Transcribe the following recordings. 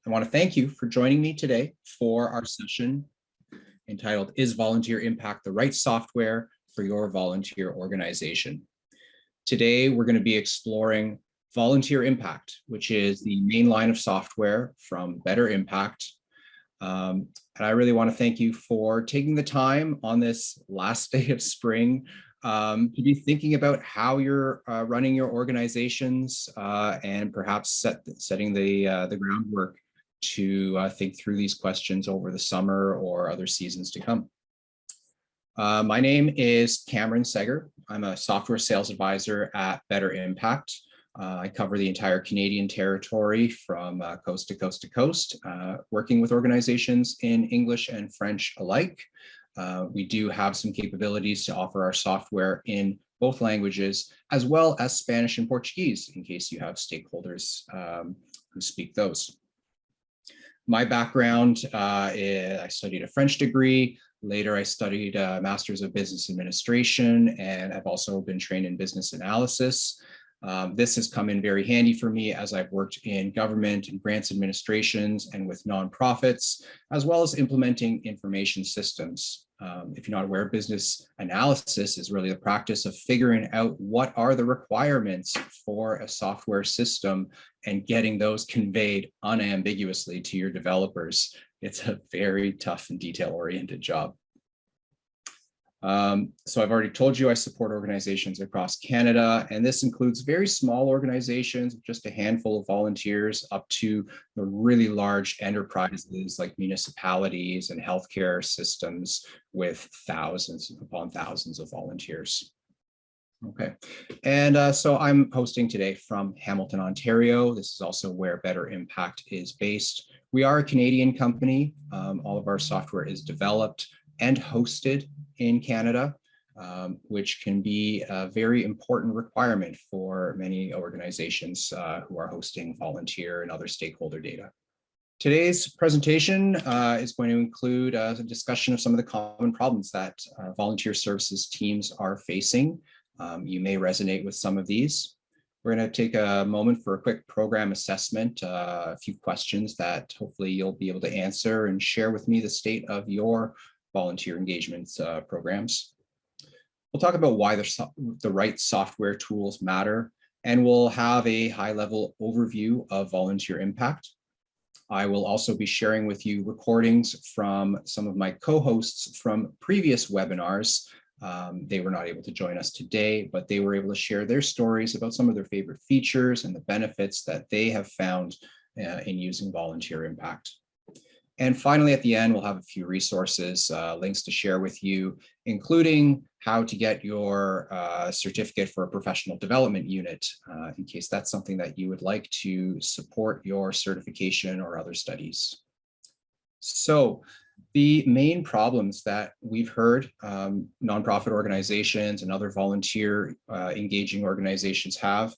I want to thank you for joining me today for our session entitled, Is Volunteer Impact the Right Software for Your Volunteer Organization? Today, we're going to be exploring Volunteer Impact, which is the main line of software from Better Impact. And I really want to thank you for taking the time on this last day of spring to be thinking about how you're running your organizations and perhaps setting the groundwork to think through these questions over the summer or other seasons to come. My name is Cameron Seger. I'm a software sales advisor at Better Impact. I cover the entire Canadian territory from coast to coast to coast, working with organizations in English and French alike. We do have some capabilities to offer our software in both languages, as well as Spanish and Portuguese, in case you have stakeholders who speak those. My background, I studied a French degree. Later, I studied a Master's of Business Administration, and I've also been trained in business analysis. This has come in very handy for me as I've worked in government and grants administrations and with nonprofits, as well as implementing information systems. If you're not aware, business analysis is really the practice of figuring out what are the requirements for a software system and getting those conveyed unambiguously to your developers. It's a very tough and detail-oriented job. So I've already told you I support organizations across Canada, and this includes very small organizations, just a handful of volunteers, up to the really large enterprises like municipalities and healthcare systems with thousands upon thousands of volunteers. Okay, and so I'm hosting today from Hamilton, Ontario. This is also where Better Impact is based. We are a Canadian company. All of our software is developed and hosted in Canada, which can be a very important requirement for many organizations who are hosting volunteer and other stakeholder data. Today's presentation is going to include a discussion of some of the common problems that volunteer services teams are facing. You may resonate with some of these. We're going to take a moment for a quick program assessment, a few questions that hopefully you'll be able to answer and share with me the state of your volunteer engagement programs. We'll talk about why the right software tools matter, and we'll have a high-level overview of volunteer impact. I will also be sharing with you recordings from some of my co-hosts from previous webinars. They were not able to join us today, but they were able to share their stories about some of their favorite features and the benefits that they have found in using volunteer impact. And finally, at the end, we'll have a few resources, links to share with you, including how to get your certificate for a professional development unit, in case that's something that you would like to support your certification or other studies. So the main problems that we've heard nonprofit organizations and other volunteer engaging organizations have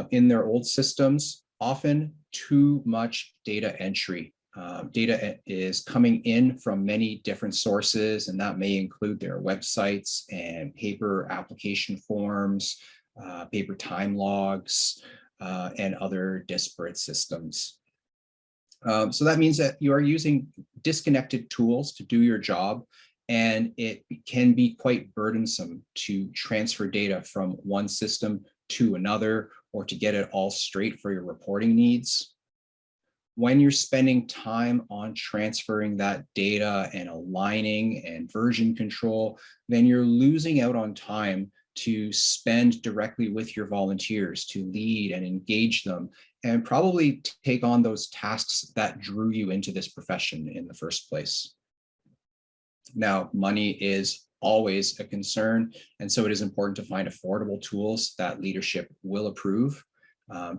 in their old systems, often too much data entry. Data is coming in from many different sources, and that may include their websites and paper application forms, paper time logs, and other disparate systems. So that means that you are using disconnected tools to do your job, and it can be quite burdensome to transfer data from one system to another or to get it all straight for your reporting needs. When you're spending time on transferring that data and aligning and version control, then you're losing out on time to spend directly with your volunteers, to lead and engage them, and probably take on those tasks that drew you into this profession in the first place. Now, money is always a concern, and so it is important to find affordable tools that leadership will approve.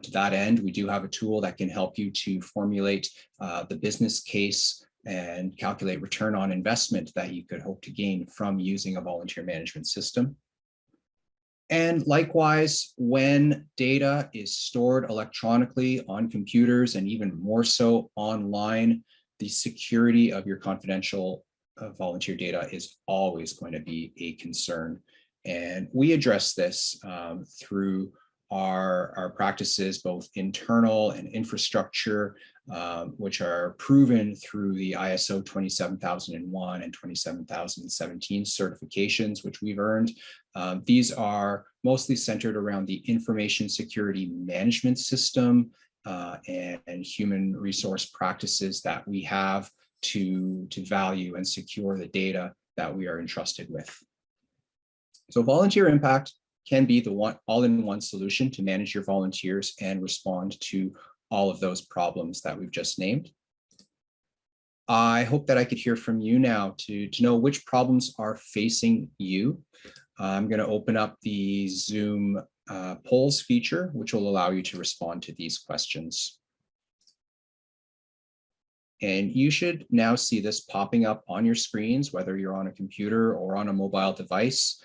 To that end, we do have a tool that can help you to formulate the business case and calculate return on investment that you could hope to gain from using a volunteer management system. And likewise, when data is stored electronically on computers and even more so online, the security of your confidential volunteer data is always going to be a concern. And we address this through are practices, both internal and infrastructure, which are proven through the ISO 27001 and 27017 certifications, which we've earned. These are mostly centered around the information security management system and human resource practices that we have to value and secure the data that we are entrusted with. So volunteer impact can be the all-in-one solution to manage your volunteers and respond to all of those problems that we've just named. I hope that I could hear from you now to know which problems are facing you. I'm going to open up the Zoom polls feature, which will allow you to respond to these questions. And you should now see this popping up on your screens, whether you're on a computer or on a mobile device.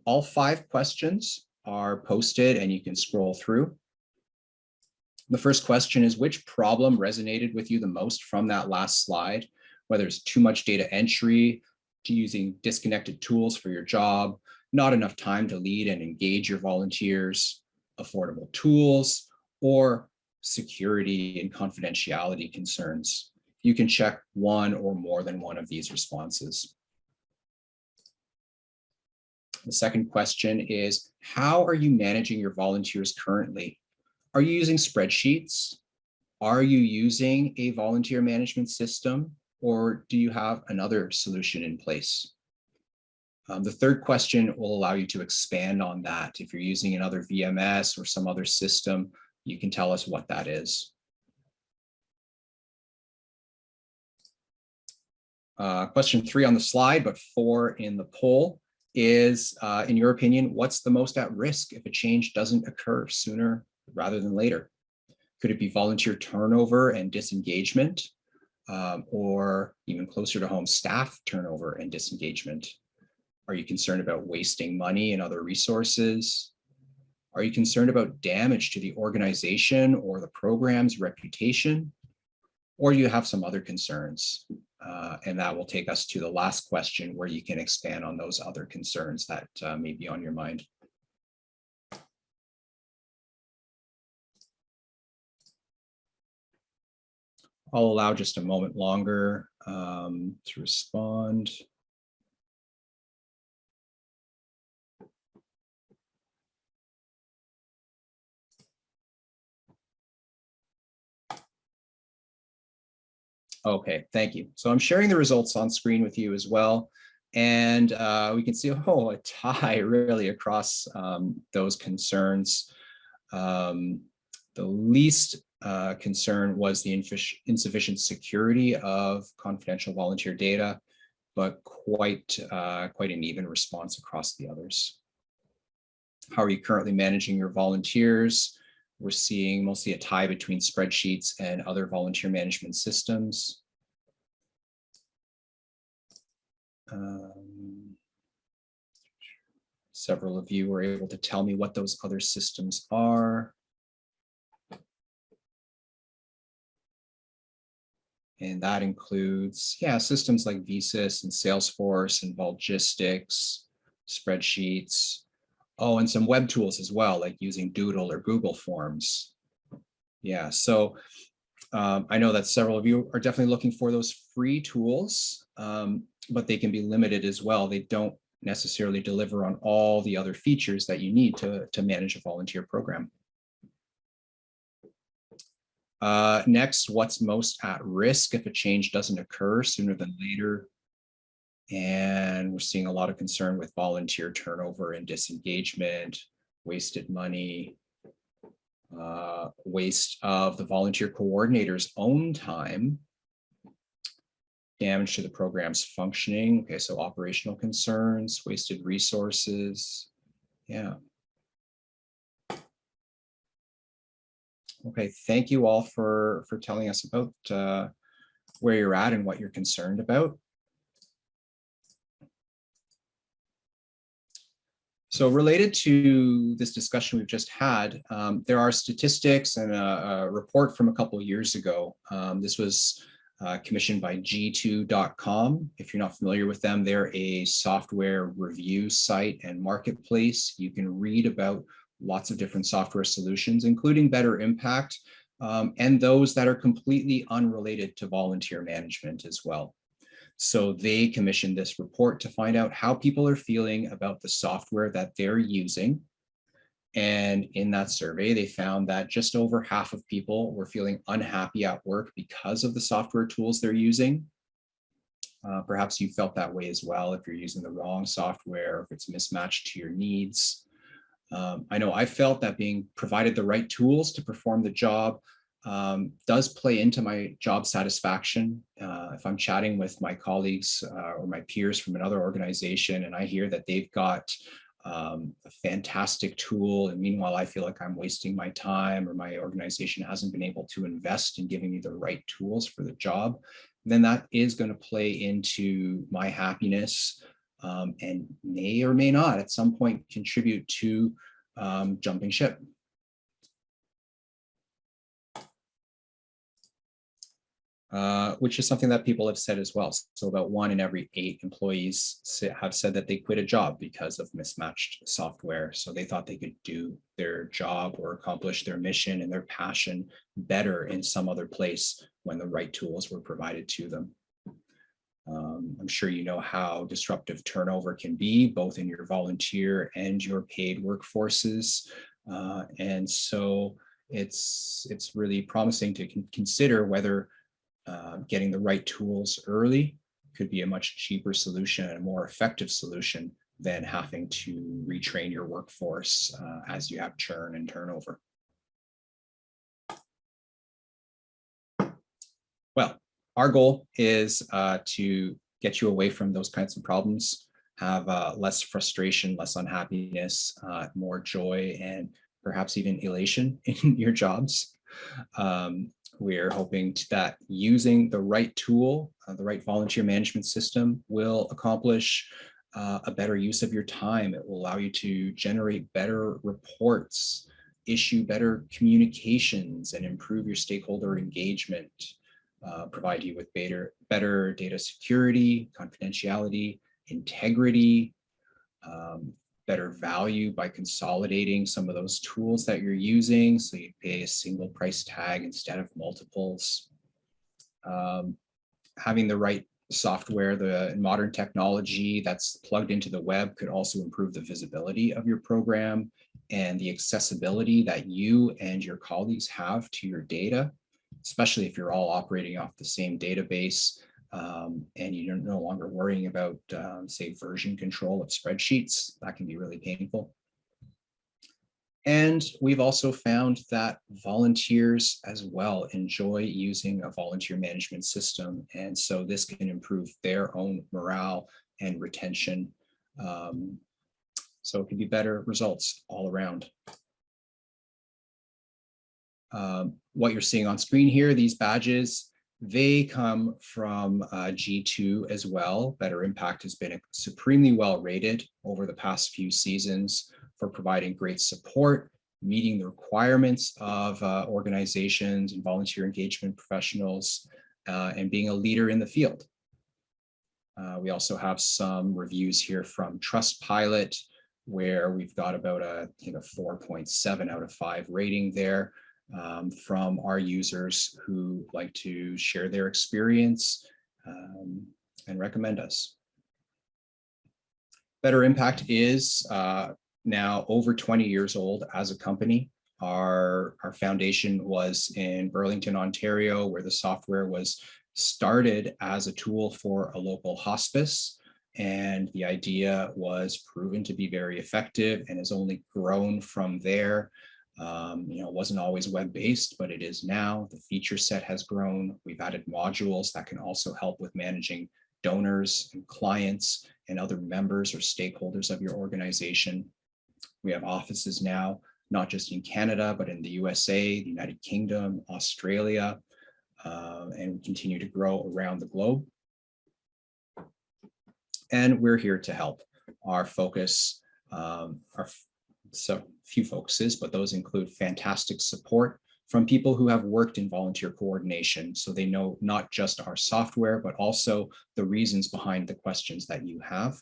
All 5 questions are posted and you can scroll through. The first question is, which problem resonated with you the most from that last slide? Whether it's too much data entry, to using disconnected tools for your job, not enough time to lead and engage your volunteers, affordable tools, or security and confidentiality concerns. You can check one or more than one of these responses. The second question is, how are you managing your volunteers currently? Are you using spreadsheets? Are you using a volunteer management system? Or do you have another solution in place? The third question will allow you to expand on that. If you're using another VMS or some other system, you can tell us what that is. Question 3 on the slide, but 4 in the poll is, in your opinion, what's the most at risk if a change doesn't occur sooner rather than later? Could it be volunteer turnover and disengagement, or even closer to home, staff turnover and disengagement? Are you concerned about wasting money and other resources? Are you concerned about damage to the organization or the program's reputation? Or do you have some other concerns? And that will take us to the last question, where you can expand on those other concerns that may be on your mind. I'll allow just a moment longer to respond. Okay, thank you. So I'm sharing the results on screen with you as well. And we can see, a tie really across those concerns. The least concern was the insufficient security of confidential volunteer data, but quite an even response across the others. How are you currently managing your volunteers? We're seeing mostly a tie between spreadsheets and other volunteer management systems. Several of you were able to tell me what those other systems are. And that includes, systems like VSys and Salesforce and Volgistics, spreadsheets. Oh, and some web tools as well, like using Doodle or Google Forms. Yeah, so I know that several of you are definitely looking for those free tools, but they can be limited as well. They don't necessarily deliver on all the other features that you need to manage a volunteer program. Next, what's most at risk if a change doesn't occur sooner than later? And we're seeing a lot of concern with volunteer turnover and disengagement, wasted money, waste of the volunteer coordinator's own time, damage to the program's functioning. Okay, so operational concerns, wasted resources. Yeah. Okay, thank you all for telling us about where you're at and what you're concerned about. So related to this discussion we've just had, there are statistics and a report from a couple of years ago. This was commissioned by G2.com. If you're not familiar with them, they're a software review site and marketplace. You can read about lots of different software solutions, including Better Impact, and those that are completely unrelated to volunteer management as well. So they commissioned this report to find out how people are feeling about the software that they're using. And in that survey, they found that just over half of people were feeling unhappy at work because of the software tools they're using. Perhaps you felt that way as well if you're using the wrong software, if it's mismatched to your needs. I know I felt that being provided the right tools to perform the job does play into my job satisfaction. If I'm chatting with my colleagues or my peers from another organization and I hear that they've got a fantastic tool, and meanwhile I feel like I'm wasting my time or my organization hasn't been able to invest in giving me the right tools for the job, then that is going to play into my happiness and may or may not at some point contribute to jumping ship. Which is something that people have said as well. So about 1 in every 8 employees have said that they quit a job because of mismatched software. So they thought they could do their job or accomplish their mission and their passion better in some other place when the right tools were provided to them. I'm sure you know how disruptive turnover can be, both in your volunteer and your paid workforces. And so it's really promising to consider whether getting the right tools early could be a much cheaper solution and a more effective solution than having to retrain your workforce as you have churn and turnover. Well, our goal is to get you away from those kinds of problems, have less frustration, less unhappiness, more joy, and perhaps even elation in your jobs. We're hoping that using the right tool, the right volunteer management system will accomplish a better use of your time. It will allow you to generate better reports, issue better communications, and improve your stakeholder engagement, provide you with better data security, confidentiality, integrity, better value by consolidating some of those tools that you're using, so you pay a single price tag instead of multiples. Having the right software, the modern technology that's plugged into the web could also improve the visibility of your program and the accessibility that you and your colleagues have to your data, especially if you're all operating off the same database. And you're no longer worrying about, say, version control of spreadsheets. That can be really painful. And we've also found that volunteers as well enjoy using a volunteer management system. And so this can improve their own morale and retention. So it can be better results all around. What you're seeing on screen here, these badges, they come from G2 as well. Better Impact has been supremely well rated over the past few seasons for providing great support, meeting the requirements of organizations and volunteer engagement professionals, and being a leader in the field. We also have some reviews here from Trustpilot, where we've got about a 4.7 out of 5 rating there. From our users who like to share their experience and recommend us. Better Impact is now over 20 years old as a company. Our foundation was in Burlington, Ontario, where the software was started as a tool for a local hospice. And the idea was proven to be very effective and has only grown from there. It wasn't always web-based, but it is now. The feature set has grown. We've added modules that can also help with managing donors and clients and other members or stakeholders of your organization. We have offices now, not just in Canada, but in the USA, the United Kingdom, Australia, and we continue to grow around the globe. And we're here to help. Our focus, so few focuses, but those include fantastic support from people who have worked in volunteer coordination. So they know not just our software, but also the reasons behind the questions that you have.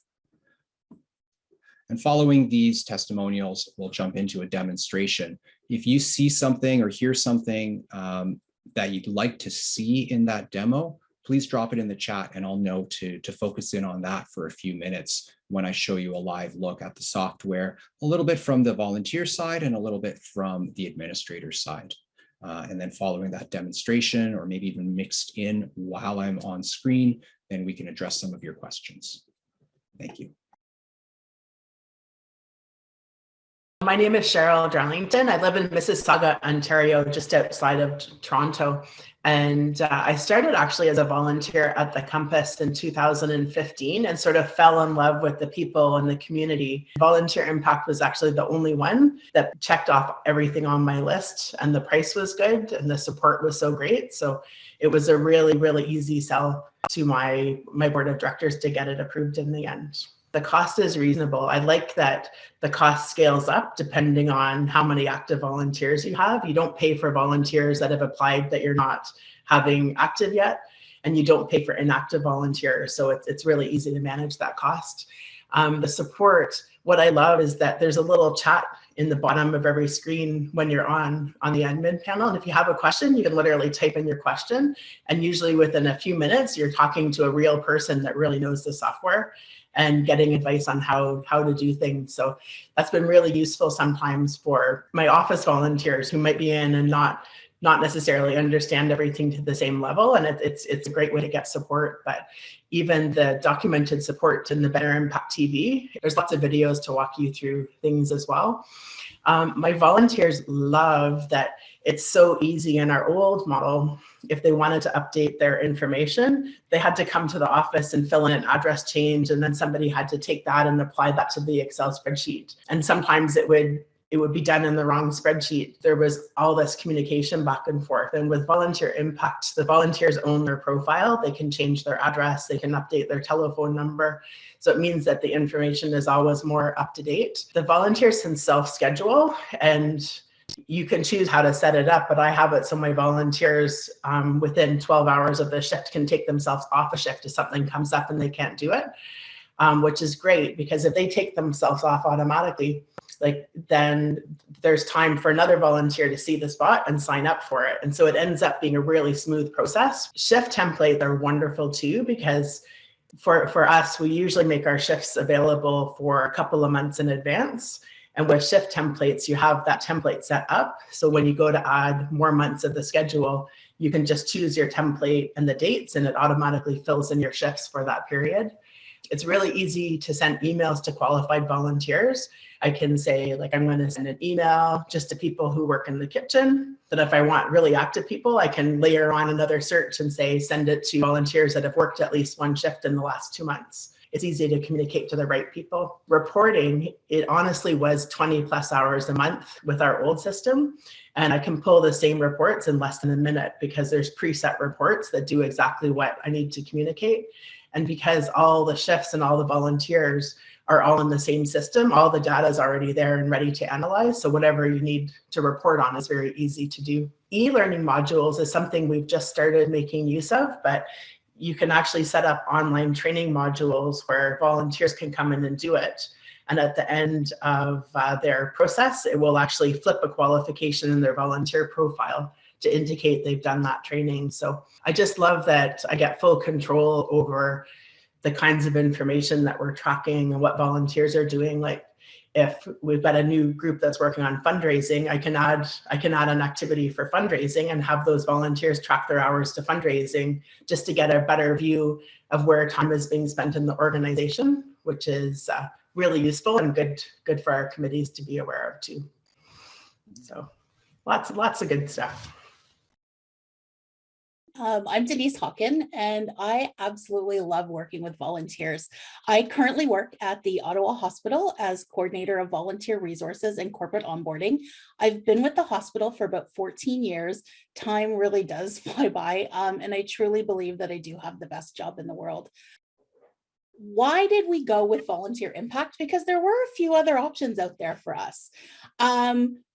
And following these testimonials, we'll jump into a demonstration. If you see something or hear something that you'd like to see in that demo, please drop it in the chat and I'll know to focus in on that for a few minutes when I show you a live look at the software, a little bit from the volunteer side and a little bit from the administrator side. And then following that demonstration, or maybe even mixed in while I'm on screen, then we can address some of your questions. Thank you. My name is Cheryl Darlington. I live in Mississauga, Ontario, just outside of Toronto. And I started actually as a volunteer at the Compass in 2015 and sort of fell in love with the people and the community. Volunteer Impact was actually the only one that checked off everything on my list, and the price was good and the support was so great. So it was a really, really easy sell to my board of directors to get it approved in the end. The cost is reasonable. I like that the cost scales up depending on how many active volunteers you have. You don't pay for volunteers that have applied that you're not having active yet, and you don't pay for inactive volunteers. So it's really easy to manage that cost. The support, what I love is that there's a little chat in the bottom of every screen when you're on the admin panel. And if you have a question, you can literally type in your question. And usually within a few minutes, you're talking to a real person that really knows the software and getting advice on how to do things. So that's been really useful sometimes for my office volunteers who might be in and not necessarily understand everything to the same level. And it's a great way to get support. But even the documented support in the Better Impact TV, there's lots of videos to walk you through things as well. My volunteers love that it's so easy. In our old model, if they wanted to update their information, they had to come to the office and fill in an address change, and then somebody had to take that and apply that to the Excel spreadsheet. And sometimes it would be done in the wrong spreadsheet. There was all this communication back and forth. And with Volunteer Impact, the volunteers own their profile. They can change their address. They can update their telephone number. So it means that the information is always more up to date. The volunteers can self-schedule, and you can choose how to set it up, but I have it so my volunteers within 12 hours of the shift can take themselves off a shift if something comes up and they can't do it, which is great, because if they take themselves off automatically, then there's time for another volunteer to see the spot and sign up for it. And so it ends up being a really smooth process. Shift templates are wonderful too, because for us, we usually make our shifts available for a couple of months in advance. And with shift templates, you have that template set up. So when you go to add more months of the schedule, you can just choose your template and the dates, and it automatically fills in your shifts for that period. It's really easy to send emails to qualified volunteers. I can say, I'm going to send an email just to people who work in the kitchen. But if I want really active people, I can layer on another search and say, send it to volunteers that have worked at least one shift in the last 2 months. It's easy to communicate to the right people. Reporting, it honestly was 20 plus hours a month with our old system. And I can pull the same reports in less than a minute because there's preset reports that do exactly what I need to communicate. And because all the shifts and all the volunteers are all in the same system, all the data is already there and ready to analyze. So whatever you need to report on is very easy to do. E-learning modules is something we've just started making use of, but you can actually set up online training modules where volunteers can come in and do it. And at the end of their process, it will actually flip a qualification in their volunteer profile to indicate they've done that training. So I just love that I get full control over the kinds of information that we're tracking and what volunteers are doing. Like if we've got a new group that's working on fundraising, I can add an activity for fundraising and have those volunteers track their hours to fundraising just to get a better view of where time is being spent in the organization, which is really useful and good for our committees to be aware of too. So lots of good stuff. I'm Denise Hawken, and I absolutely love working with volunteers. I currently work at the Ottawa Hospital as coordinator of volunteer resources and corporate onboarding. I've been with the hospital for about 14 years. Time really does fly by, and I truly believe that I do have the best job in the world. Why did we go with Volunteer Impact? Because there were a few other options out there for us.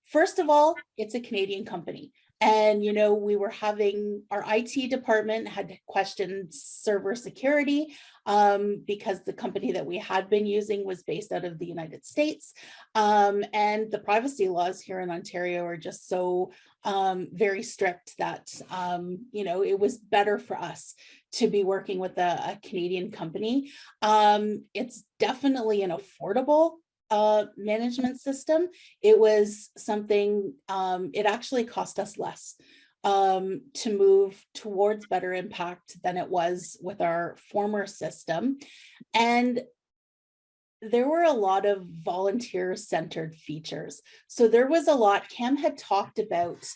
First of all, it's a Canadian company. And, we were having our IT department had questioned server security because the company that we had been using was based out of the United States. And the privacy laws here in Ontario are just so very strict that, it was better for us to be working with a Canadian company. It's definitely an affordable management system. It was something, it actually cost us less to move towards Better Impact than it was with our former system. And there were a lot of volunteer-centered features. So there was a lot. Cam had talked about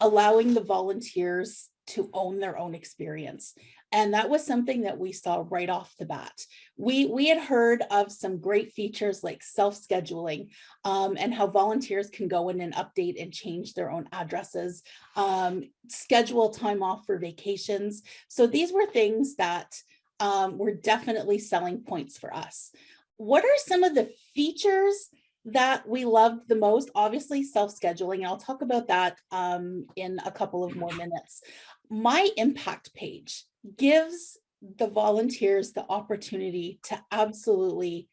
allowing the volunteers to own their own experience. And that was something that we saw right off the bat. We had heard of some great features like self-scheduling and how volunteers can go in and update and change their own addresses, schedule time off for vacations. So these were things that were definitely selling points for us. What are some of the features that we loved the most? Obviously, self-scheduling. I'll talk about that in a couple of more minutes. My impact page gives the volunteers the opportunity to absolutely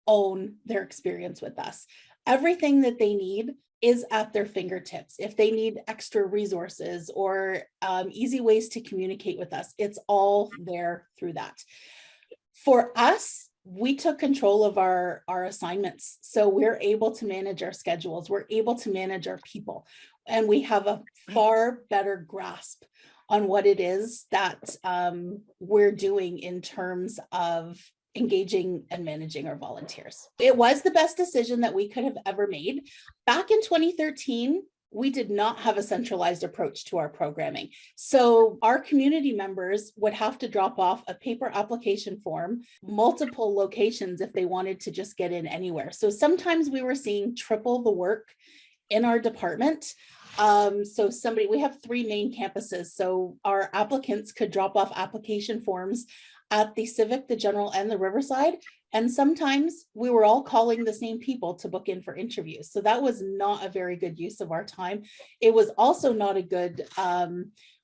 own their experience with us. Everything that they need is at their fingertips. If they need extra resources or easy ways to communicate with us, it's all there through that. For us, we took control of our assignments. So we're able to manage our schedules. We're able to manage our people. And we have a far better grasp on what it is that we're doing in terms of engaging and managing our volunteers. It was the best decision that we could have ever made. Back in 2013, we did not have a centralized approach to our programming. So our community members would have to drop off a paper application form, multiple locations if they wanted to just get in anywhere. So sometimes we were seeing triple the work in our department. So we have 3 main campuses. So our applicants could drop off application forms at the Civic, the General, and the Riverside. And sometimes we were all calling the same people to book in for interviews. So that was not a very good use of our time. It was also not a good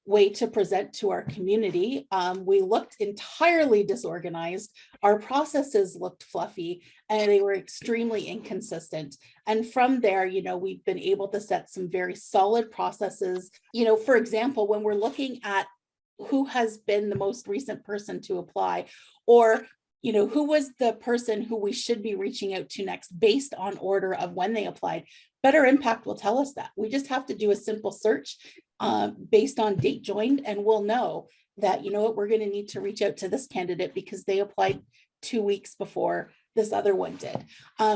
way to present to our community. We looked entirely disorganized. Our processes looked fluffy and they were extremely inconsistent. And from there, we've been able to set some very solid processes. For example, when we're looking at who has been the most recent person to apply, or who was the person who we should be reaching out to next based on order of when they applied, Better Impact will tell us that. We just have to do a simple search based on date joined, and we'll know that, we're going to need to reach out to this candidate because they applied 2 weeks before this other one did.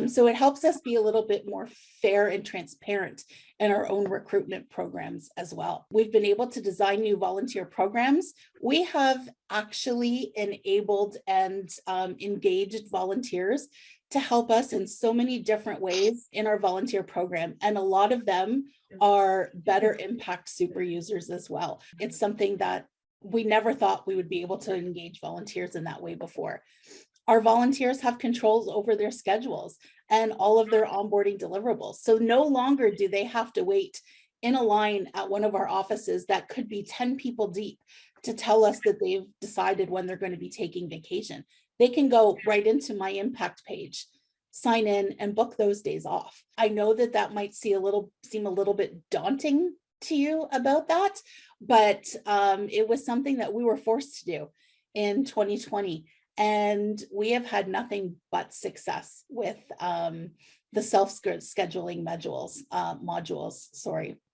So it helps us be a little bit more fair and transparent in our own recruitment programs as well. We've been able to design new volunteer programs. We have actually enabled and engaged volunteers to help us in so many different ways in our volunteer program. And a lot of them are Better Impact super users as well. It's something that we never thought we would be able to engage volunteers in that way before. Our volunteers have controls over their schedules and all of their onboarding deliverables. So no longer do they have to wait in a line at one of our offices that could be 10 people deep to tell us that they've decided when they're going to be taking vacation. They can go right into my impact page, sign in, and book those days off. I know that might seem a little bit daunting to you about that, but it was something that we were forced to do in 2020. And we have had nothing but success with the self-scheduling modules,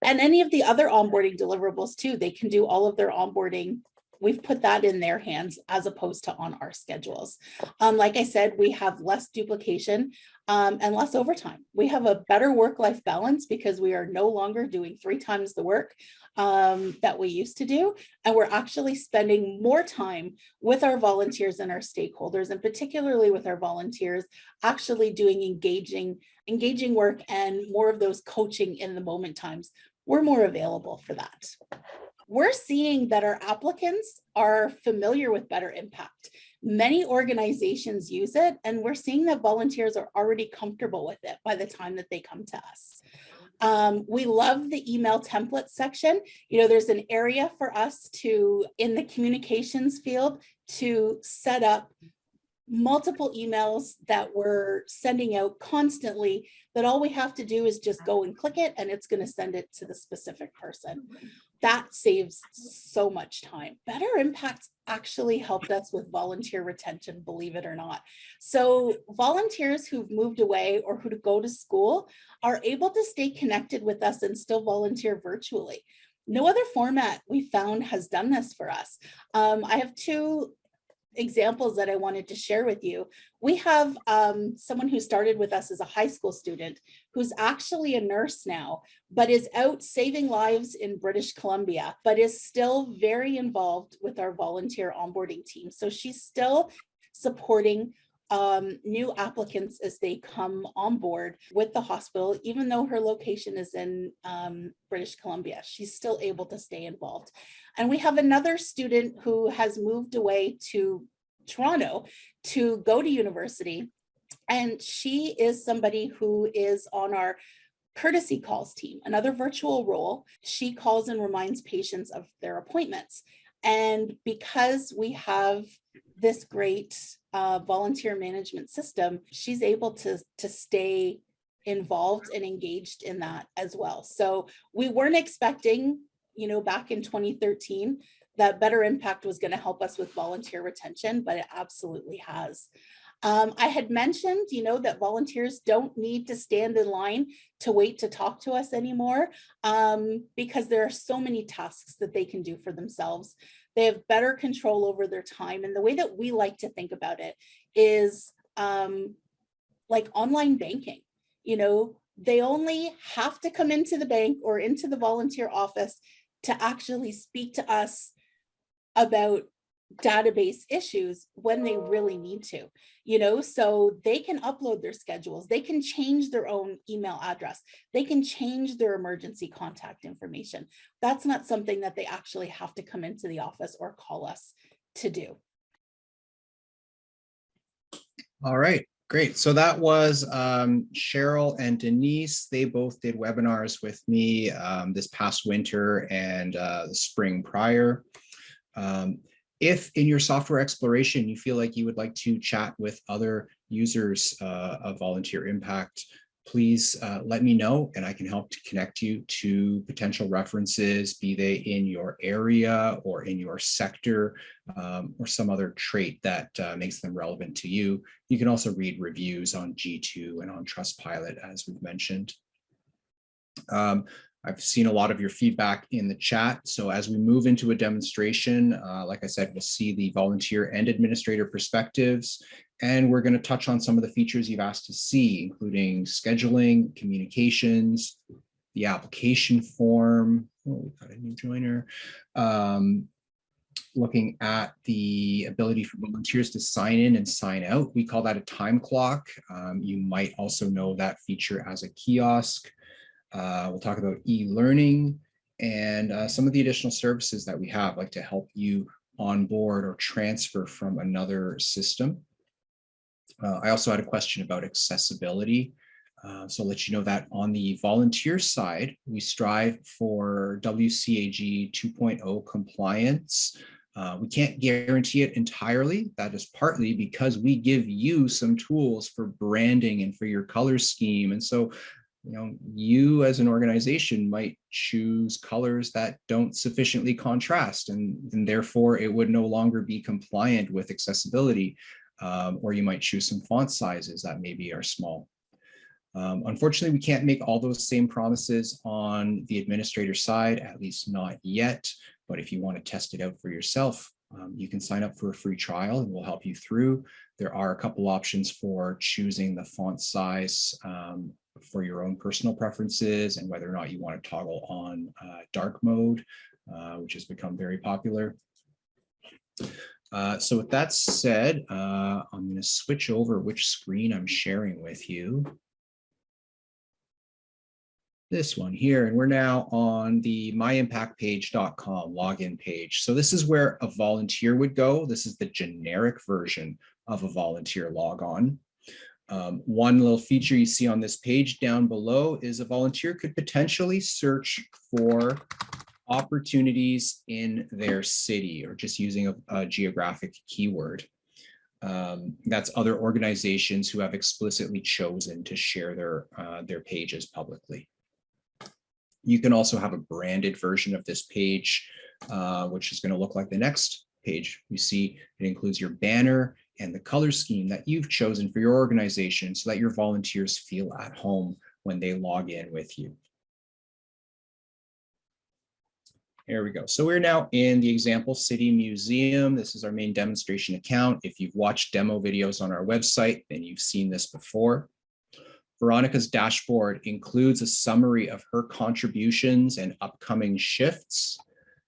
and any of the other onboarding deliverables too. They can do all of their onboarding. We've put that in their hands as opposed to on our schedules. Like I said, we have less duplication and less overtime. We have a better work-life balance because we are no longer doing 3 times the work that we used to do. And we're actually spending more time with our volunteers and our stakeholders, and particularly with our volunteers, actually doing engaging work and more of those coaching in the moment times. We're more available for that. We're seeing that our applicants are familiar with Better Impact. Many organizations use it, and we're seeing that volunteers are already comfortable with it by the time that they come to us. We love the email template section. You know, there's an area for us to, in the communications field, to set up multiple emails that we're sending out constantly, that all we have to do is just go and click it and it's going to send it to the specific person. That saves so much time. Better Impact actually helped us with volunteer retention, believe it or not. So volunteers who've moved away or who go to school are able to stay connected with us and still volunteer virtually. No other format we found has done this for us. I have two examples that I wanted to share with you. We have someone who started with us as a high school student who's actually a nurse now, but is out saving lives in British Columbia, but is still very involved with our volunteer onboarding team. So she's still supporting new applicants as they come on board with the hospital. Even though her location is in British Columbia, she's still able to stay involved. And we have another student who has moved away to Toronto to go to university. And she is somebody who is on our courtesy calls team, another virtual role. She calls and reminds patients of their appointments. And because we have this great volunteer management system, she's able to stay involved and engaged in that as well. So we weren't expecting, you know, back in 2013, that Better Impact was going to help us with volunteer retention, but it absolutely has. I had mentioned, you know, that volunteers don't need to stand in line to wait to talk to us anymore, because there are so many tasks that they can do for themselves. They have better control over their time. And the way that we like to think about it is like online banking. You know, they only have to come into the bank or into the volunteer office to actually speak to us about database issues when they really need to, you know, so they can upload their schedules, they can change their own email address, they can change their emergency contact information. That's not something that they actually have to come into the office or call us to do. All right, great. So that was Cheryl and Denise. They both did webinars with me this past winter and the spring prior. If in your software exploration, you feel like you would like to chat with other users of Volunteer Impact, please let me know and I can help to connect you to potential references, be they in your area or in your sector or some other trait that makes them relevant to you. You can also read reviews on G2 and on Trustpilot, as we've mentioned. I've seen a lot of your feedback in the chat. So as we move into a demonstration, like I said, we'll see the volunteer and administrator perspectives, and we're going to touch on some of the features you've asked to see, including scheduling, communications, the application form. Oh, we've got a new joiner. Looking at the ability for volunteers to sign in and sign out. We call that a time clock. You might also know that feature as a kiosk. We'll talk about e-learning and some of the additional services that we have, like to help you onboard or transfer from another system. I also had a question about accessibility. So I'll let you know that on the volunteer side, we strive for WCAG 2.0 compliance. We can't guarantee it entirely. That is partly because we give you some tools for branding and for your color scheme. And so you know, you as an organization might choose colors that don't sufficiently contrast, and therefore it would no longer be compliant with accessibility. Or you might choose some font sizes that maybe are small. Unfortunately, we can't make all those same promises on the administrator side, at least not yet. But if you want to test it out for yourself, you can sign up for a free trial and we'll help you through. There are a couple options for choosing the font size for your own personal preferences and whether or not you want to toggle on dark mode, which has become very popular. So with that said, I'm going to switch over which screen I'm sharing with you. This one here, and we're now on the myimpactpage.com login page. So this is where a volunteer would go. This is the generic version of a volunteer logon. One little feature you see on this page down below is a volunteer could potentially search for opportunities in their city, or just using a geographic keyword. That's other organizations who have explicitly chosen to share their pages publicly. You can also have a branded version of this page, which is going to look like the next page. You see it includes your banner and the color scheme that you've chosen for your organization so that your volunteers feel at home when they log in with you. There we go. So we're now in the Example City Museum. This is our main demonstration account. If you've watched demo videos on our website, then you've seen this before. Veronica's dashboard includes a summary of her contributions and upcoming shifts.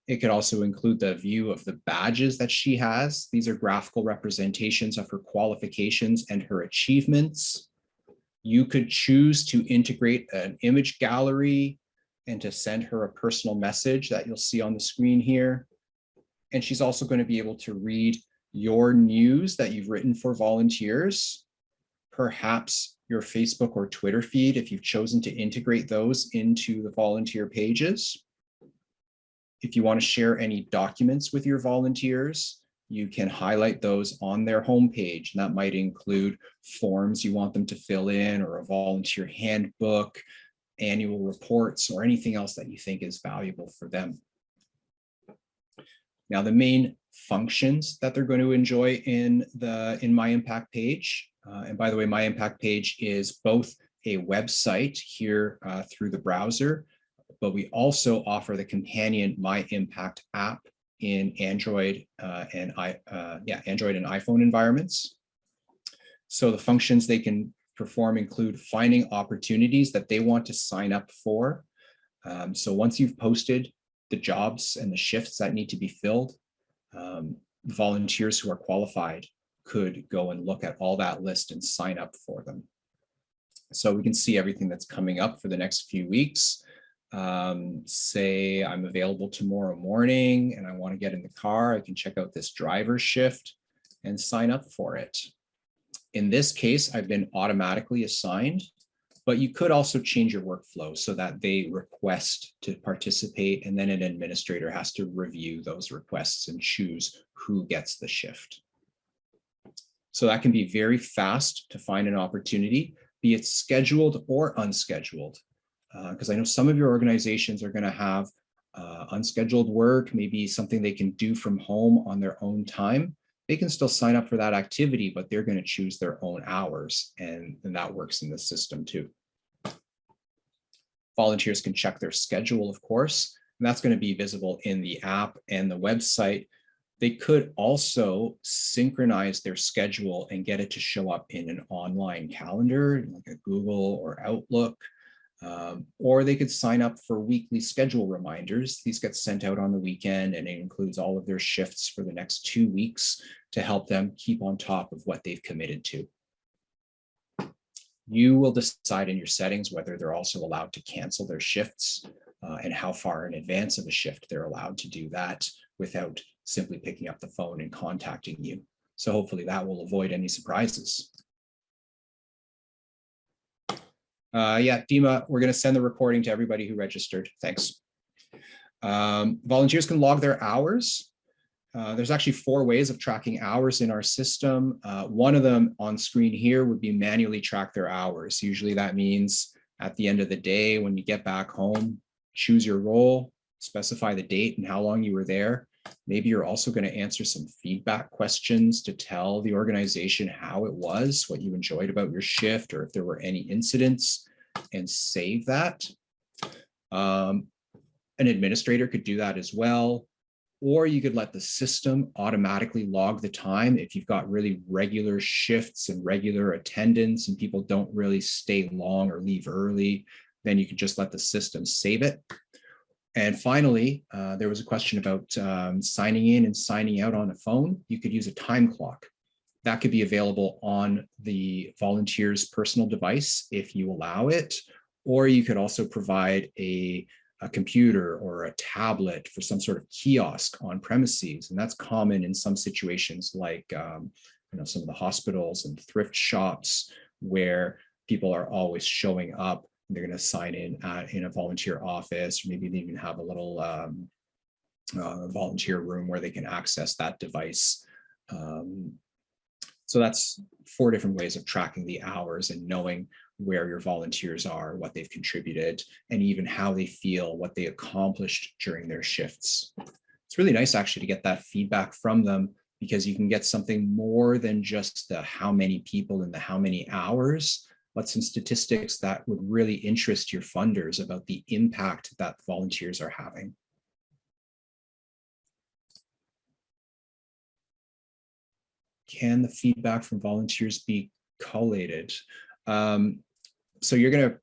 It could also include the view of the badges that she has. These are graphical representations of her qualifications and her achievements. You could choose to integrate an image gallery and to send her a personal message that you'll see on the screen here. And she's also going to be able to read your news that you've written for volunteers, perhaps your Facebook or Twitter feed if you've chosen to integrate those into the volunteer pages. If you want to share any documents with your volunteers, you can highlight those on their homepage. And that might include forms you want them to fill in, or a volunteer handbook, annual reports, or anything else that you think is valuable for them. Now, the main functions that they're going to enjoy in My Impact page, and by the way, My Impact page is both a website here through the browser, but we also offer the companion My Impact app in Android and iPhone environments. So the functions they can perform include finding opportunities that they want to sign up for. So once you've posted the jobs and the shifts that need to be filled, volunteers who are qualified could go and look at all that list and sign up for them. So we can see everything that's coming up for the next few weeks. Say I'm available tomorrow morning and I want to get in the car, I can check out this driver shift and sign up for it. In this case, I've been automatically assigned, but you could also change your workflow so that they request to participate, and then an administrator has to review those requests and choose who gets the shift. So that can be very fast to find an opportunity, be it scheduled or unscheduled. Because I know some of your organizations are going to have unscheduled work, maybe something they can do from home on their own time. They can still sign up for that activity, but they're going to choose their own hours, and that works in the system too. Volunteers can check their schedule, of course, and that's going to be visible in the app and the website. They could also synchronize their schedule and get it to show up in an online calendar, like a Google or Outlook. Or they could sign up for weekly schedule reminders. These get sent out on the weekend, and it includes all of their shifts for the next 2 weeks to help them keep on top of what they've committed to. You will decide in your settings whether they're also allowed to cancel their shifts and how far in advance of a shift they're allowed to do that without simply picking up the phone and contacting you. So hopefully that will avoid any surprises. Yeah, Dima, we're going to send the recording to everybody who registered. Thanks. Volunteers can log their hours. There's actually 4 ways of tracking hours in our system. One of them on screen here would be manually track their hours. Usually that means at the end of the day, when you get back home, choose your role, specify the date and how long you were there. Maybe you're also going to answer some feedback questions to tell the organization how it was, what you enjoyed about your shift, or if there were any incidents, and save that. An administrator could do that as well, or you could let the system automatically log the time. If you've got really regular shifts and regular attendance and people don't really stay long or leave early, then you could just let the system save it. And finally, there was a question about signing in and signing out on a phone. You could use a time clock. That could be available on the volunteer's personal device if you allow it, or you could also provide a computer or a tablet for some sort of kiosk on premises. And that's common in some situations like some of the hospitals and thrift shops, where people are always showing up. They're going to sign in a volunteer office, or maybe they even have a little volunteer room where they can access that device. So that's 4 different ways of tracking the hours and knowing where your volunteers are, what they've contributed, and even how they feel, what they accomplished during their shifts. It's really nice actually to get that feedback from them, because you can get something more than just the how many people and the how many hours, but some statistics that would really interest your funders about the impact that volunteers are having. Can the feedback from volunteers be collated? So you're going to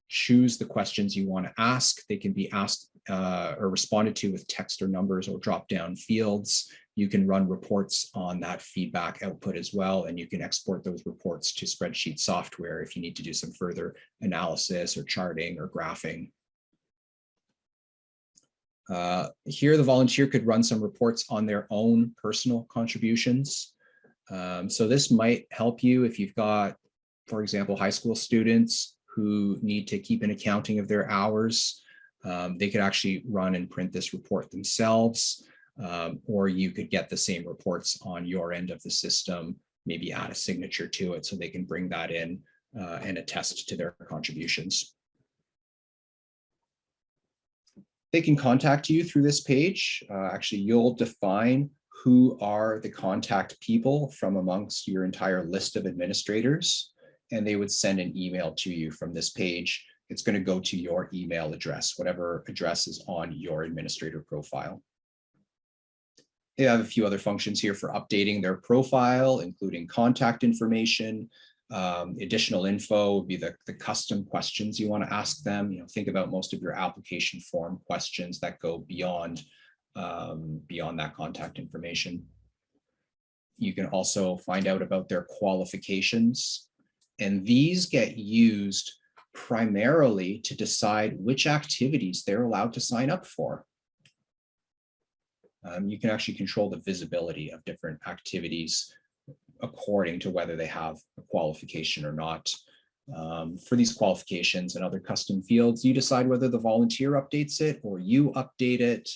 choose the questions you want to ask. They can be asked or responded to with text or numbers or drop-down fields. You can run reports on that feedback output as well, and you can export those reports to spreadsheet software if you need to do some further analysis or charting or graphing. Here, the volunteer could run some reports on their own personal contributions. So this might help you if you've got, for example, high school students who need to keep an accounting of their hours. They could actually run and print this report themselves, or you could get the same reports on your end of the system, maybe add a signature to it so they can bring that in and attest to their contributions. They can contact you through this page. Actually, you'll define who are the contact people from amongst your entire list of administrators, and they would send an email to you from this page. It's going to go to your email address, whatever address is on your administrator profile. They have a few other functions here for updating their profile, including contact information. Additional info would be the custom questions you want to ask them. Think about most of your application form questions that go beyond that contact information. You can also find out about their qualifications, and these get used primarily to decide which activities they're allowed to sign up for. You can actually control the visibility of different activities according to whether they have a qualification or not. For these qualifications and other custom fields, you decide whether the volunteer updates it or you update it.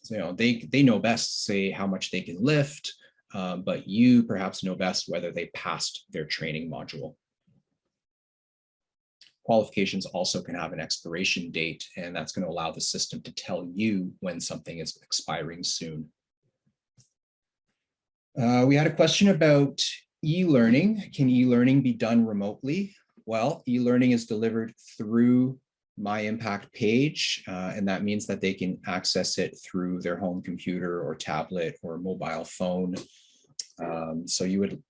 So, they know best, say, how much they can lift, but you perhaps know best whether they passed their training module. Qualifications also can have an expiration date, and that's going to allow the system to tell you when something is expiring soon. We had a question about e-learning. Can e-learning be done remotely? Well, e-learning is delivered through My Impact page, and that means that they can access it through their home computer or tablet or mobile phone. So you would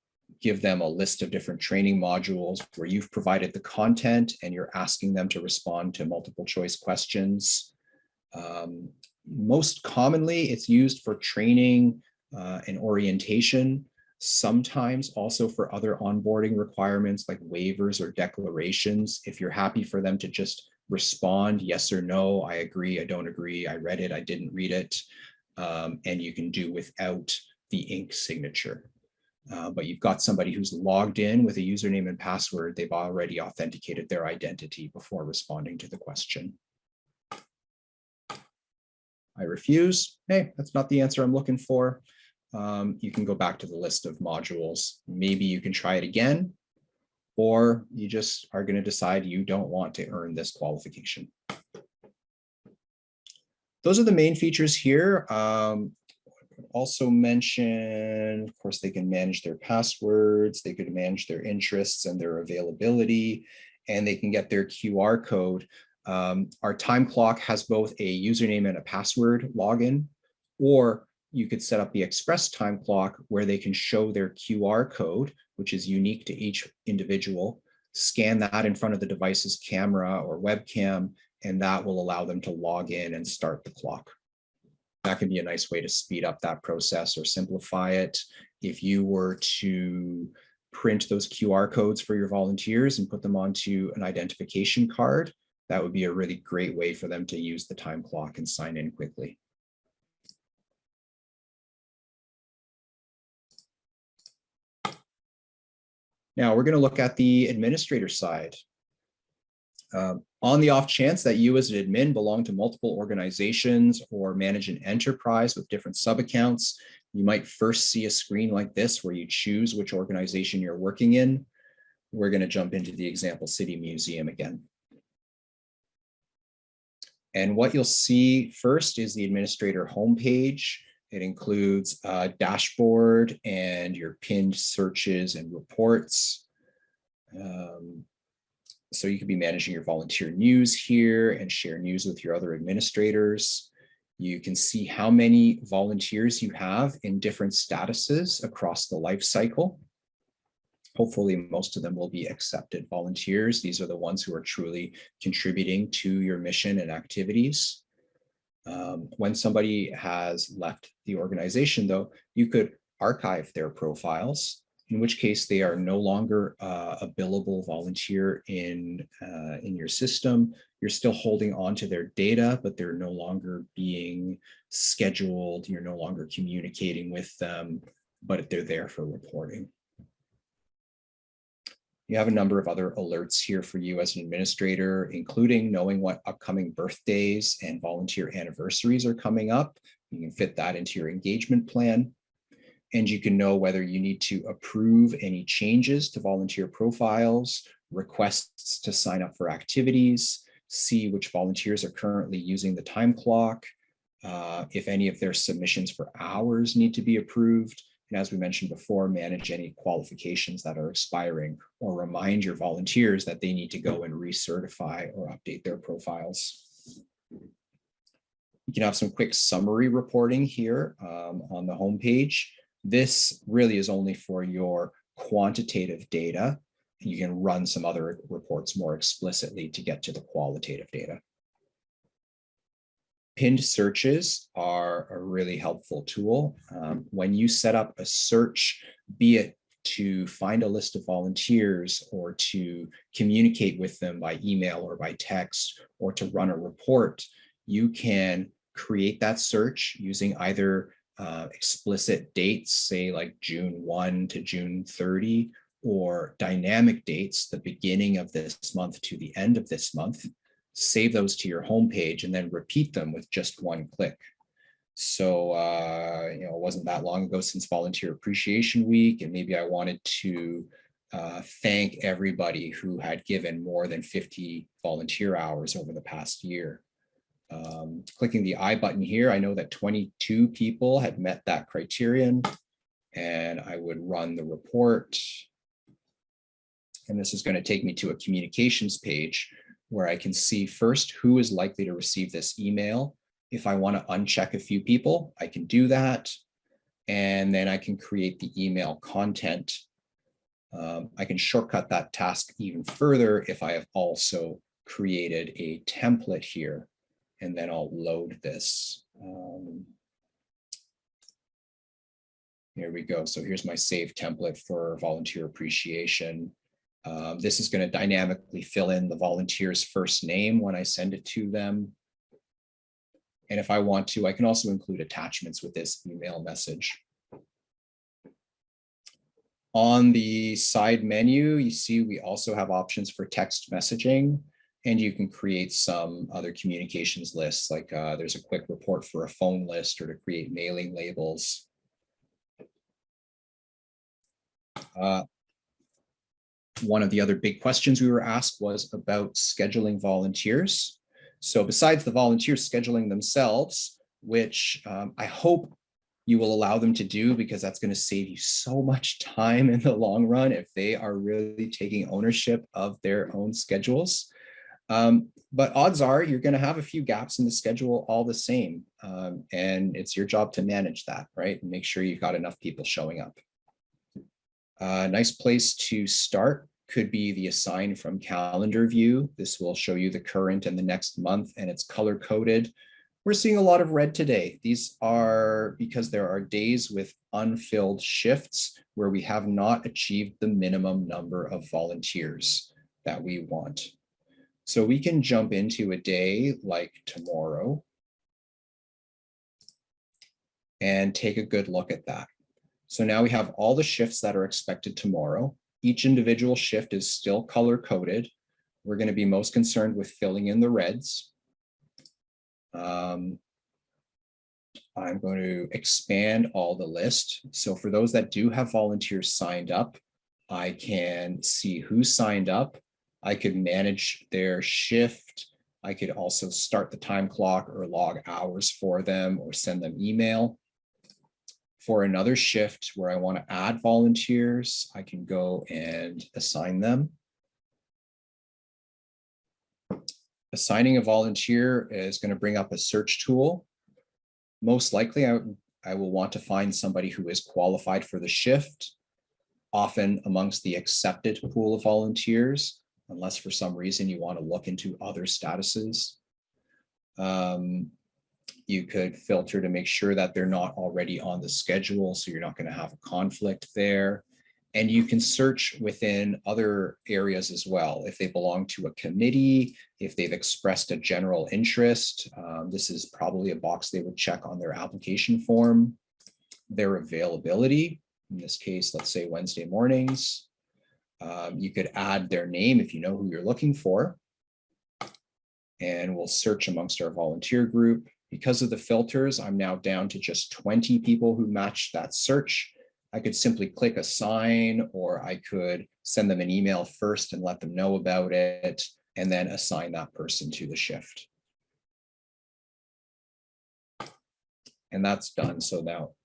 give them a list of different training modules where you've provided the content and you're asking them to respond to multiple choice questions. Most commonly, it's used for training and orientation, sometimes also for other onboarding requirements like waivers or declarations. If you're happy for them to just respond yes or no, I agree, I don't agree, I read it, I didn't read it, and you can do without the ink signature. But you've got somebody who's logged in with a username and password. They've already authenticated their identity before responding to the question. I refuse. Hey, that's not the answer I'm looking for. You can go back to the list of modules. Maybe you can try it again, or you just are going to decide you don't want to earn this qualification. Those are the main features here. Also mention, of course, they can manage their passwords, they could manage their interests and their availability, and they can get their QR code. Our time clock has both a username and a password login, or you could set up the express time clock where they can show their QR code, which is unique to each individual, scan that in front of the device's camera or webcam, and that will allow them to log in and start the clock. That can be a nice way to speed up that process or simplify it. If you were to print those QR codes for your volunteers and put them onto an identification card, that would be a really great way for them to use the time clock and sign in quickly. Now we're going to look at the administrator side. On the off chance that you as an admin belong to multiple organizations or manage an enterprise with different sub-accounts, you might first see a screen like this where you choose which organization you're working in. We're going to jump into the example City Museum again. And what you'll see first is the administrator homepage. It includes a dashboard and your pinned searches and reports. So you could be managing your volunteer news here and share news with your other administrators. You can see how many volunteers you have in different statuses across the life cycle. Hopefully, most of them will be accepted volunteers. These are the ones who are truly contributing to your mission and activities. When somebody has left the organization, though, you could archive their profiles, in which case they are no longer a billable volunteer in your system. You're still holding on to their data, but they're no longer being scheduled. You're no longer communicating with them, but they're there for reporting. You have a number of other alerts here for you as an administrator, including knowing what upcoming birthdays and volunteer anniversaries are coming up. You can fit that into your engagement plan. And you can know whether you need to approve any changes to volunteer profiles, requests to sign up for activities, see which volunteers are currently using the time clock, if any of their submissions for hours need to be approved. And as we mentioned before, manage any qualifications that are expiring or remind your volunteers that they need to go and recertify or update their profiles. You can have some quick summary reporting here on the homepage. This really is only for your quantitative data. You can run some other reports more explicitly to get to the qualitative data. Pinned searches are a really helpful tool. When you set up a search, be it to find a list of volunteers or to communicate with them by email or by text or to run a report, you can create that search using either explicit dates, say like June 1 to June 30, or dynamic dates, the beginning of this month to the end of this month. Save those to your homepage and then repeat them with just one click. So, it wasn't that long ago since Volunteer Appreciation Week, and maybe I wanted to thank everybody who had given more than 50 volunteer hours over the past year. Clicking the I button here, I know that 22 people had met that criterion, and I would run the report. And this is going to take me to a communications page where I can see first who is likely to receive this email. If I want to uncheck a few people, I can do that. And then I can create the email content. I can shortcut that task even further if I have also created a template here. And then I'll load this. Here we go. So here's my save template for volunteer appreciation. This is going to dynamically fill in the volunteer's first name when I send it to them. And if I want to, I can also include attachments with this email message. On the side menu, you see we also have options for text messaging, and you can create some other communications lists, like there's a quick report for a phone list or to create mailing labels. One of the other big questions we were asked was about scheduling volunteers. So besides the volunteers scheduling themselves, which I hope you will allow them to do, because that's going to save you so much time in the long run if they are really taking ownership of their own schedules. But odds are you're going to have a few gaps in the schedule all the same. And it's your job to manage that, right? And make sure you've got enough people showing up. A nice place to start could be the assign from calendar view. This will show you the current and the next month, and it's color coded. We're seeing a lot of red today. These are because there are days with unfilled shifts where we have not achieved the minimum number of volunteers that we want. So we can jump into a day like tomorrow and take a good look at that. So now we have all the shifts that are expected tomorrow. Each individual shift is still color coded. We're going to be most concerned with filling in the reds. I'm going to expand all the list. So for those that do have volunteers signed up, I can see who signed up. I could manage their shift. I could also start the time clock or log hours for them or send them email. For another shift where I want to add volunteers, I can go and assign them. Assigning a volunteer is going to bring up a search tool. Most likely, I will want to find somebody who is qualified for the shift, often amongst the accepted pool of volunteers, unless for some reason you want to look into other statuses. You could filter to make sure that they're not already on the schedule, so you're not going to have a conflict there. And you can search within other areas as well. If they belong to a committee, if they've expressed a general interest, this is probably a box they would check on their application form. Their availability, in this case, let's say Wednesday mornings. You could add their name if you know who you're looking for. And we'll search amongst our volunteer group. Because of the filters, I'm now down to just 20 people who match that search. I could simply click assign, or I could send them an email first and let them know about it, and then assign that person to the shift. And that's done. So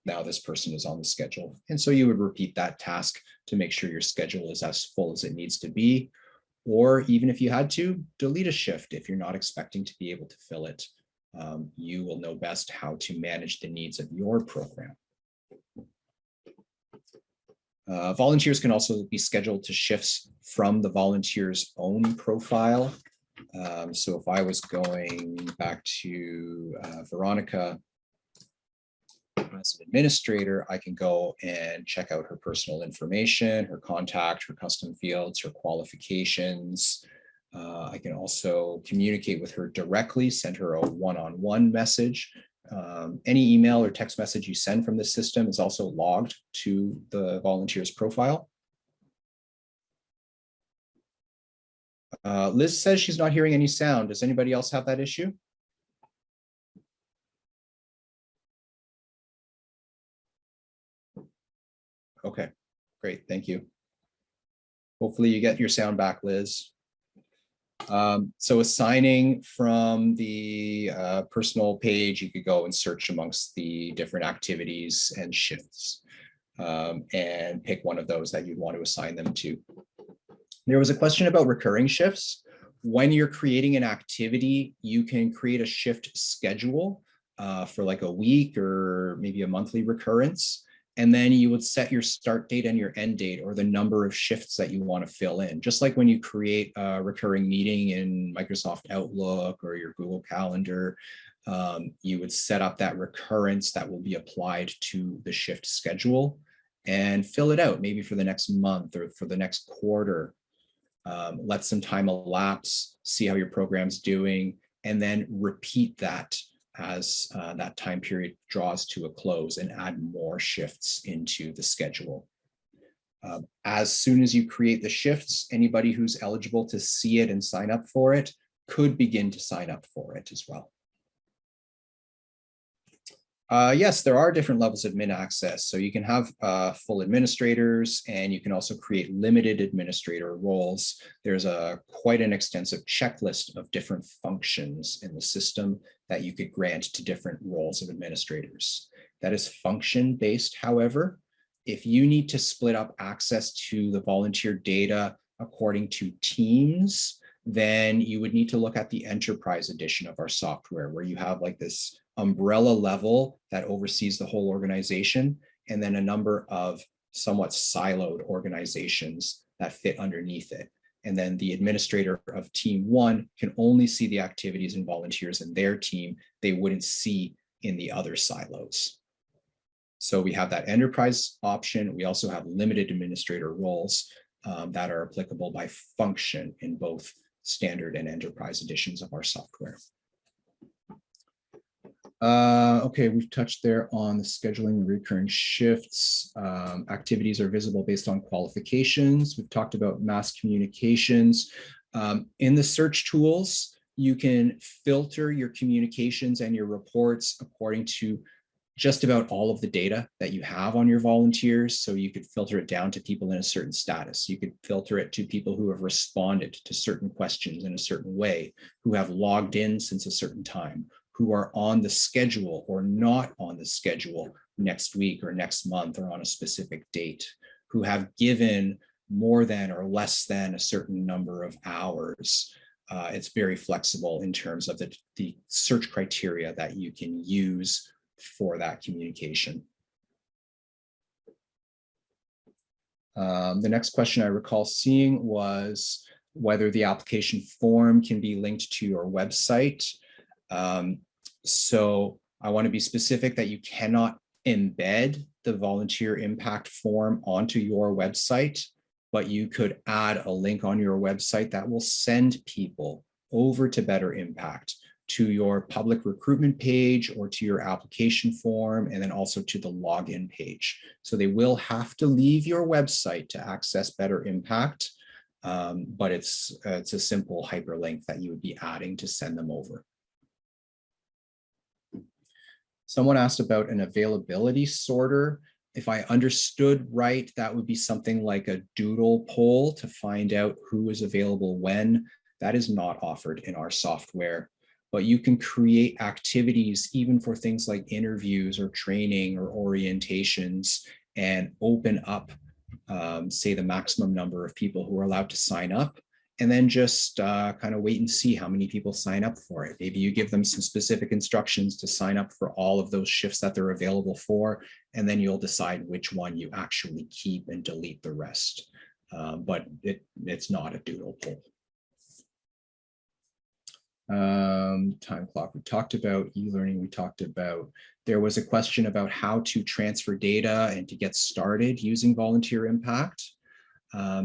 now this person is on the schedule. And so you would repeat that task to make sure your schedule is as full as it needs to be. Or even if you had to, delete a shift if you're not expecting to be able to fill it. You will know best how to manage the needs of your program. Volunteers can also be scheduled to shifts from the volunteer's own profile. So if I was going back to Veronica as an administrator, I can go and check out her personal information, her contact, her custom fields, her qualifications. I can also communicate with her directly, send her a one-on-one message. Any email or text message you send from the system is also logged to the volunteer's profile. Liz says she's not hearing any sound. Does anybody else have that issue? Okay, great, thank you. Hopefully you get your sound back, Liz. So assigning from the personal page, you could go and search amongst the different activities and shifts and pick one of those that you'd want to assign them to. There was a question about recurring shifts. When you're creating an activity, you can create a shift schedule for like a week or maybe a monthly recurrence. And then you would set your start date and your end date, or the number of shifts that you want to fill in. Just like when you create a recurring meeting in Microsoft Outlook or your Google Calendar, you would set up that recurrence that will be applied to the shift schedule and fill it out maybe for the next month or for the next quarter. Let some time elapse, see how your program's doing, and then repeat that as that time period draws to a close, and add more shifts into the schedule. As soon as you create the shifts, anybody who's eligible to see it and sign up for it could begin to sign up for it as well. Yes, there are different levels of admin access. So you can have full administrators, and you can also create limited administrator roles. There's quite an extensive checklist of different functions in the system that you could grant to different roles of administrators. That is function-based, however. If you need to split up access to the volunteer data according to teams, then you would need to look at the enterprise edition of our software, where you have like this umbrella level that oversees the whole organization, and then a number of somewhat siloed organizations that fit underneath it. And then the administrator of team one can only see the activities and volunteers in their team they wouldn't see in the other silos. So we have that enterprise option. We also have limited administrator roles that are applicable by function in both standard and enterprise editions of our software. Okay, we've touched there on the scheduling and recurring shifts. Activities are visible based on qualifications. We've talked about mass communications. In the search tools, you can filter your communications and your reports according to just about all of the data that you have on your volunteers. So you could filter it down to people in a certain status. You could filter it to people who have responded to certain questions in a certain way, who have logged in since a certain time, who are on the schedule or not on the schedule next week or next month or on a specific date, who have given more than or less than a certain number of hours. It's very flexible in terms of the search criteria that you can use for that communication. The next question I recall seeing was whether the application form can be linked to your website. So I want to be specific that you cannot embed the volunteer impact form onto your website, but you could add a link on your website that will send people over to Better Impact, to your public recruitment page or to your application form, and then also to the login page. So they will have to leave your website to access Better Impact, but it's a simple hyperlink that you would be adding to send them over. Someone asked about an availability sorter. If I understood right, that would be something like a doodle poll to find out who is available when. That is not offered in our software, but you can create activities even for things like interviews or training or orientations and open up, say, the maximum number of people who are allowed to sign up, and then just kind of wait and see how many people sign up for it. Maybe you give them some specific instructions to sign up for all of those shifts that they're available for, and then you'll decide which one you actually keep and delete the rest. But it's not a doodle poll. Time clock, we talked about e-learning, we talked about, there was a question about how to transfer data and to get started using Volunteer Impact.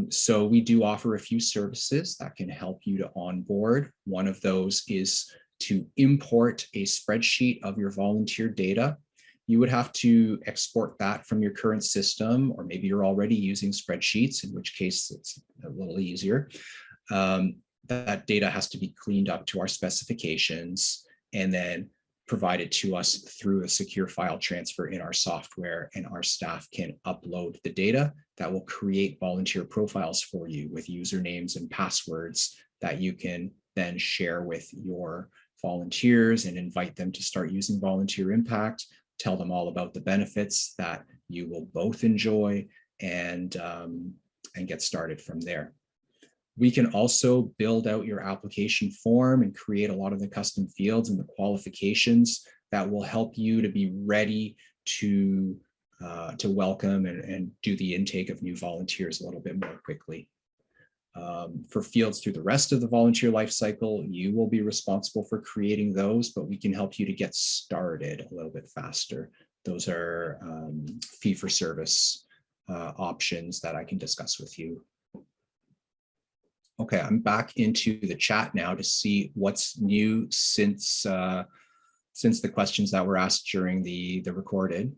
So we do offer a few services that can help you to onboard. One of those is to import a spreadsheet of your volunteer data. You would have to export that from your current system, or maybe you're already using spreadsheets, in which case it's a little easier. That data has to be cleaned up to our specifications and then provided to us through a secure file transfer in our software, and our staff can upload the data that will create volunteer profiles for you with usernames and passwords that you can then share with your volunteers and invite them to start using Volunteer Impact, tell them all about the benefits that you will both enjoy, and get started from there. We can also build out your application form and create a lot of the custom fields and the qualifications that will help you to be ready to welcome and do the intake of new volunteers a little bit more quickly. For fields through the rest of the volunteer life cycle, you will be responsible for creating those, but we can help you to get started a little bit faster. Those are fee-for-service options that I can discuss with you. Okay, I'm back into the chat now to see what's new since the questions that were asked during the recorded.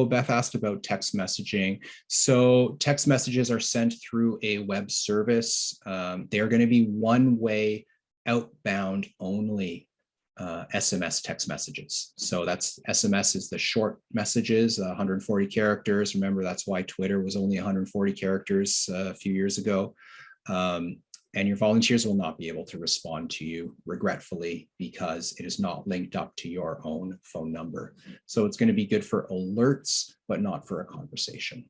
Beth asked about text messaging. So text messages are sent through a web service. They're going to be one-way outbound only SMS text messages. So that's SMS is the short messages, 140 characters. Remember, that's why Twitter was only 140 characters a few years ago. And your volunteers will not be able to respond to you, regretfully, because it is not linked up to your own phone number. So it's going to be good for alerts, but not for a conversation.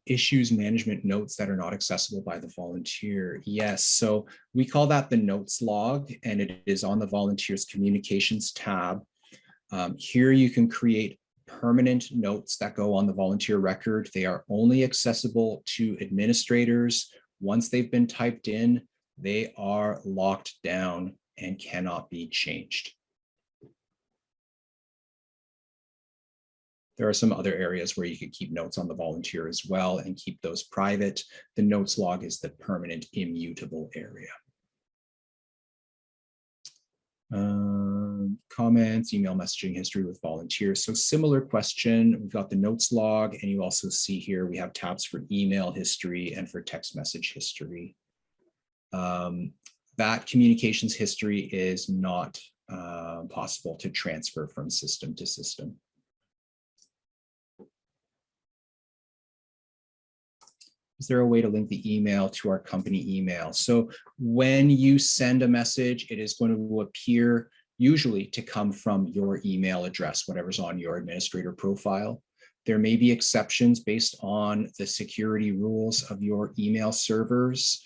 Issues management notes that are not accessible by the volunteer. Yes, so we call that the notes log, and it is on the volunteers communications tab. Here you can create permanent notes that go on the volunteer record. They are only accessible to administrators. Once they've been typed in, they are locked down and cannot be changed. There are some other areas where you could keep notes on the volunteer as well and keep those private. The notes log is the permanent immutable area. Comments, email messaging history with volunteers. So similar question, we've got the notes log, and you also see here we have tabs for email history and for text message history. That communications history is not possible to transfer from system to system. Is there a way to link the email to our company email? So when you send a message, it is going to appear usually to come from your email address, whatever's on your administrator profile. There may be exceptions based on the security rules of your email servers.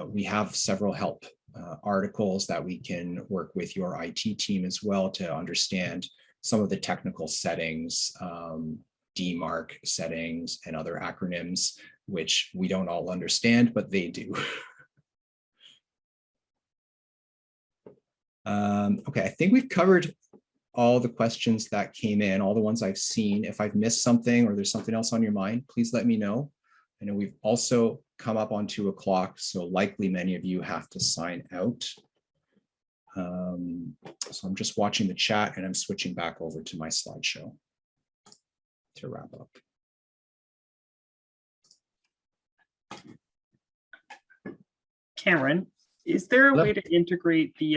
We have several help articles that we can work with your IT team as well to understand some of the technical settings, DMARC settings, and other acronyms, which we don't all understand, but they do. Okay, I think we've covered all the questions that came in, all the ones I've seen. If I've missed something or there's something else on your mind, please let me know. I know we've also come up on 2 o'clock, so likely many of you have to sign out. So I'm just watching the chat and I'm switching back over to my slideshow to wrap up. Cameron, is there a way to integrate the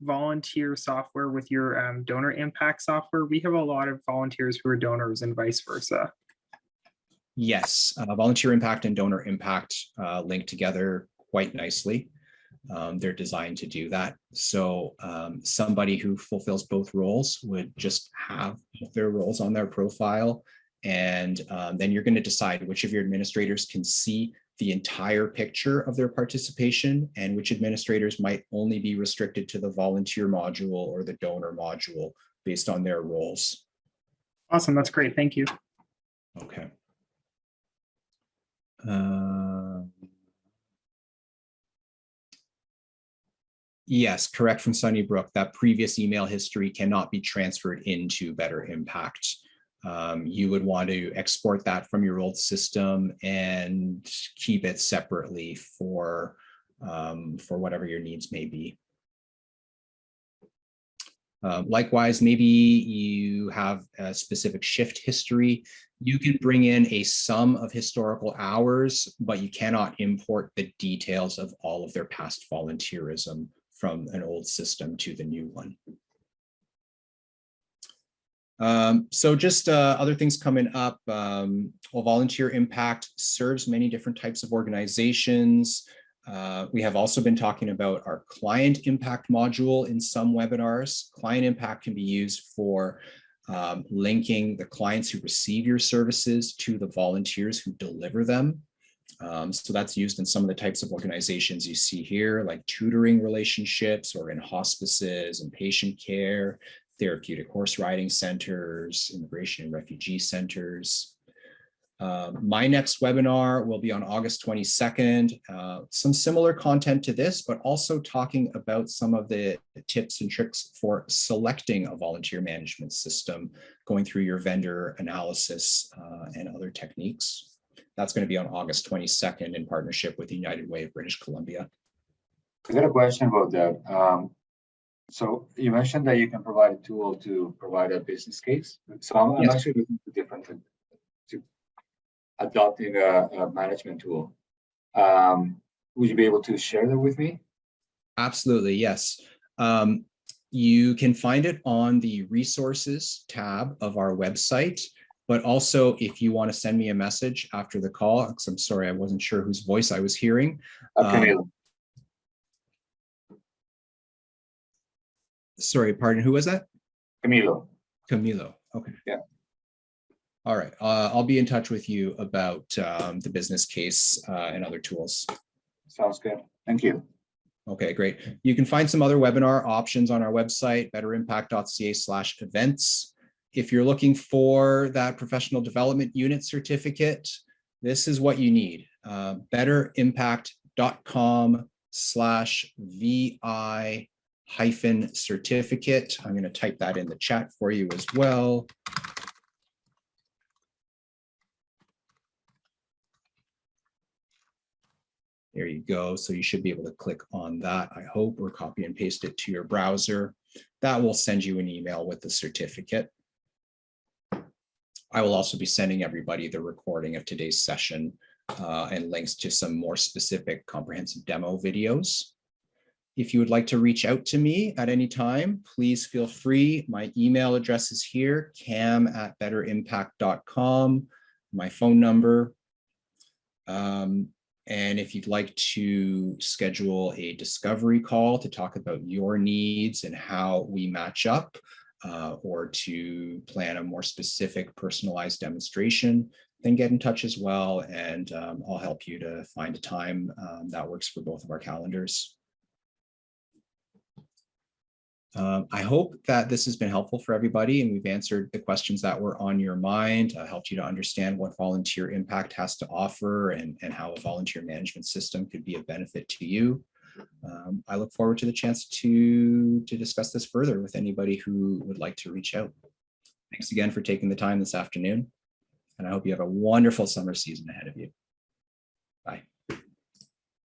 volunteer software with your donor impact software? We have a lot of volunteers who are donors and vice versa. Yes, volunteer impact and donor impact link together quite nicely. They're designed to do that. So somebody who fulfills both roles would just have their roles on their profile. And then you're going to decide which of your administrators can see the entire picture of their participation and which administrators might only be restricted to the volunteer module or the donor module based on their roles. Awesome, that's great, thank you. Okay. Yes, correct from Sunnybrook. That previous email history cannot be transferred into Better Impact. You would want to export that from your old system and keep it separately for whatever your needs may be. Likewise, maybe you have a specific shift history. You can bring in a sum of historical hours, but you cannot import the details of all of their past volunteerism from an old system to the new one. So just other things coming up. Well, Volunteer Impact serves many different types of organizations. We have also been talking about our Client Impact module in some webinars. Client Impact can be used for linking the clients who receive your services to the volunteers who deliver them. So that's used in some of the types of organizations you see here, like tutoring relationships or in hospices and patient care, therapeutic horse riding centers, immigration and refugee centers. My next webinar will be on August 22nd. Some similar content to this, but also talking about some of the tips and tricks for selecting a volunteer management system, going through your vendor analysis and other techniques. That's going to be on August 22nd in partnership with the United Way of British Columbia. I got a question about that. So you mentioned that you can provide a tool to provide a business case. So I'm actually looking for different to adopting a management tool. Would you be able to share that with me? Absolutely, yes. You can find it on the resources tab of our website, but also if you want to send me a message after the call, because I'm sorry, I wasn't sure whose voice I was hearing. Camilo. Sorry, pardon, who was that? Camilo. Camilo, okay. Yeah. All right, I'll be in touch with you about the business case and other tools. Sounds good, thank you. Okay, great. You can find some other webinar options on our website, betterimpact.ca/events. If you're looking for that professional development unit certificate, this is what you need. betterimpact.com/VI-certificate. I'm going to type that in the chat for you as well. There you go. So you should be able to click on that, I hope, or copy and paste it to your browser. That will send you an email with the certificate. I will also be sending everybody the recording of today's session and links to some more specific comprehensive demo videos. If you would like to reach out to me at any time, please feel free. My email address is here, cam@betterimpact.com, my phone number. And if you'd like to schedule a discovery call to talk about your needs and how we match up, or to plan a more specific personalized demonstration, then get in touch as well. And I'll help you to find a time that works for both of our calendars. I hope that this has been helpful for everybody and we've answered the questions that were on your mind, helped you to understand what Volunteer Impact has to offer and how a volunteer management system could be of benefit to you. I look forward to the chance to discuss this further with anybody who would like to reach out. Thanks again for taking the time this afternoon, and I hope you have a wonderful summer season ahead of you.